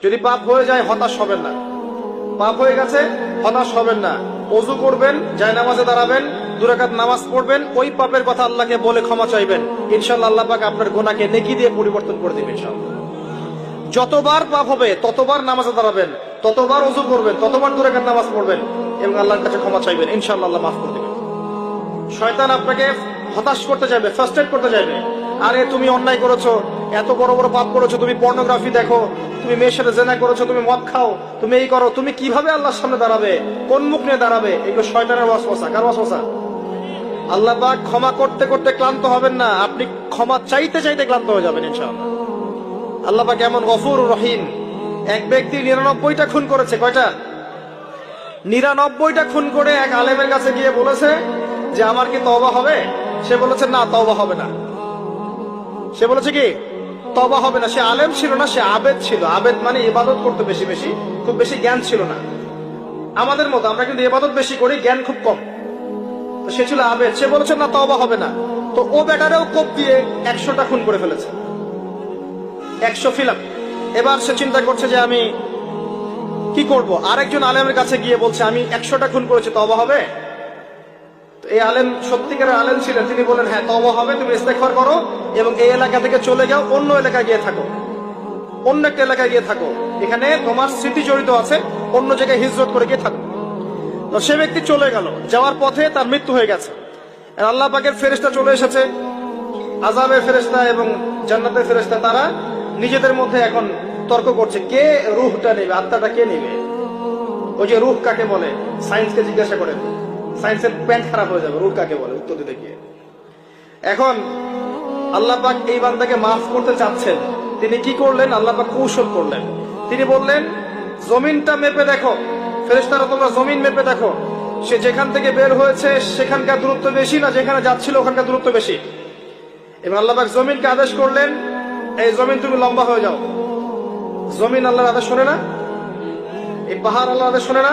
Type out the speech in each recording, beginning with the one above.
যদি পাপ হয়ে যায় হতাশ হবেন না। পাপ হয়ে গেছে হতাশ হবেন না। ওযু করবেন, জায়নামাজে দাঁড়াবেন, 2 রাকাত নামাজ পড়বেন, ওই পাপের কথা আল্লাহকে বলে ক্ষমা চাইবেন। ইনশাআল্লাহ আল্লাহ পাক আপনার গুনাহকে নেকি দিয়ে পরিবর্তন করে দিবেন ইনশাআল্লাহ। যতবার পাপ হবে ততবার নামাজে দাঁড়াবেন, ততবার ওযু করবেন, ততবার 2 রাকাত নামাজ পড়বেন এবং আল্লাহর কাছে ক্ষমা চাইবেন। ইনশাআল্লাহ আল্লাহ মাফ করে দিবেন। শয়তান আপনাকে হতাশ করতে চাইবে, ফ্রাস্ট্রেট করতে চাইবে। আরে তুমি অন্যায় করেছো, এত বড় বড় পাপ করেছো, তুমি পর্নোগ্রাফি দেখো, তুমি মেয়ের সাথে জেনা করেছো, তুমি মদ খাও, তুমি এই করো, তুমি কিভাবে আল্লাহর সামনে দাঁড়াবে, কোন মুখ নিয়ে দাঁড়াবে? এগুলো শয়তানের ওয়াসওয়াসা। কার ওয়াসওয়াসা? আল্লাহ পাক ক্ষমা করতে করতে ক্লান্ত হবেন না, আপনি ক্ষমা চাইতে চাইতে ক্লান্ত হয়ে যাবেন ইনশাআল্লাহ। আল্লাহ পাক এমন গফুর রহিম। এক ব্যক্তি 99টা খুন করেছে। কয়টা? 99টা খুন করে এক আলেমের কাছে গিয়ে বলেছে যে আমার কি তওবা হবে? সে বলেছে না, তওবা হবে না। সে বলেছে কি তওবা হবে না। সে আলেম ছিল না, সে আবেদ ছিল। আবেদ মানে ইবাদত করতে বেশি বেশি, খুব বেশি জ্ঞান ছিল না। আমাদের মতো আমরা কিন্তু ইবাদত বেশি করি, জ্ঞান খুব কম। তো সে ছিল আবেদ, সে বলেছে না তওবা হবে না। তো ও বেটারেও কোপ দিয়ে 100টা খুন করে ফেলেছে, 100 ফিলাপ। এবার সে চিন্তা করছে যে আমি কি করব। আরেকজন আলেমের কাছে গিয়ে বলছে আমি 100টা খুন করেছি, তওবা হবে? এই আলেম সত্যিকারের আলেম ছিলেন, তিনি বলেন হ্যাঁ তওবা হবে, তুমি ইস্তেগফার করো এবং এই এলাকা থেকে চলে যাও, অন্য এলাকায় গিয়ে থাকো, অন্য একটা এলাকায় গিয়ে থাকো, এখানে তোমার স্মৃতি জড়িত আছে, অন্য জায়গায় হিজরত করে গিয়ে থাকো। তো সে ব্যক্তি চলে গেল, যাওয়ার পথে তার মৃত্যু হয়ে গেছে। আল্লাহ পাকের ফেরেশতা চলে এসেছে, আযাবের ফেরেশতা এবং জান্নাতের ফেরেশতা, তারা নিজেদের মধ্যে এখন তর্ক করছে কে রূহটা নেবে, আত্মাটা কে নেবে। ওই যে রূহ কাকে বলে, সায়েন্সকে জিজ্ঞাসা করেন, সায়েন্সের প্যান্ট খারাপ হয়ে যাবে, রূহ কাকে বলে উত্তর দিতে গিয়ে। এখন আল্লাহ পাক এই বান্দাকে মাফ করতে চাচ্ছেন, তিনি কি করলেন? আল্লাহ পাক কৌশল করলেন। তিনি বললেন জমিনটা মেপে দেখো, ফেরেশতারা তোমরা জমিন মেপে দেখো, সে যেখান থেকে বের হয়েছে সেখানকার দূরত্ব বেশি না যেখানে যাচ্ছিল ওখানকার দূরত্ব বেশি। এবং আল্লাহ পাক জমিনকে আদেশ করলেন এই জমিন তুমি লম্বা হয়ে যাও। জমিন আল্লাহর আদেশ শোনে না? এই পাহাড় আল্লাহর আদেশ শোনে না?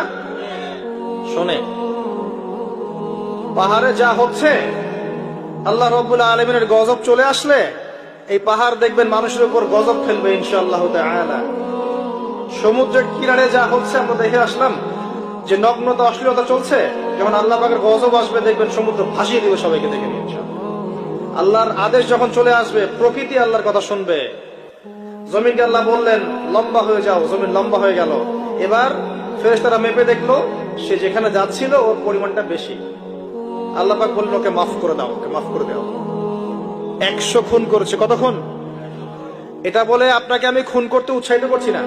শোনে। পাহাড়ে যা হচ্ছে, আল্লাহ রাব্বুল আলামিনের গজব চলে আসলে এই পাহাড় দেখবেন মানুষের উপর গজব ফেলবে ইনশাআল্লাহ তাআলা। সমুদ্রের কিনারে যা হচ্ছে আমরা দেখে আসলাম যে নগ্নতা অশ্লীলতা চলছে, যখন আল্লাহ পাকের গজব আসবে দেখবেন সমুদ্র ভাসিয়ে দিবে সবাইকে দেখে নিয়ে ইনশাআল্লাহ। আল্লাহর আদেশ যখন চলে আসবে প্রকৃতি আল্লাহর কথা শুনবে। জমিনকে আল্লাহ বললেন লম্বা হয়ে যাও, জমিন লম্বা হয়ে গেল। এবার ফেরেশতারা মেপে দেখলো সে যেখানে যাচ্ছিল ওর পরিমাণটা বেশি। আল্লাহ পাক বললেন ওকে মাফ করে দাও, ওকে মাফ করে দাও। 100 খুন করেছে। কত খুন? এটা বলে আপনাকে আমি খুন করতে উৎসাহিত করছি না।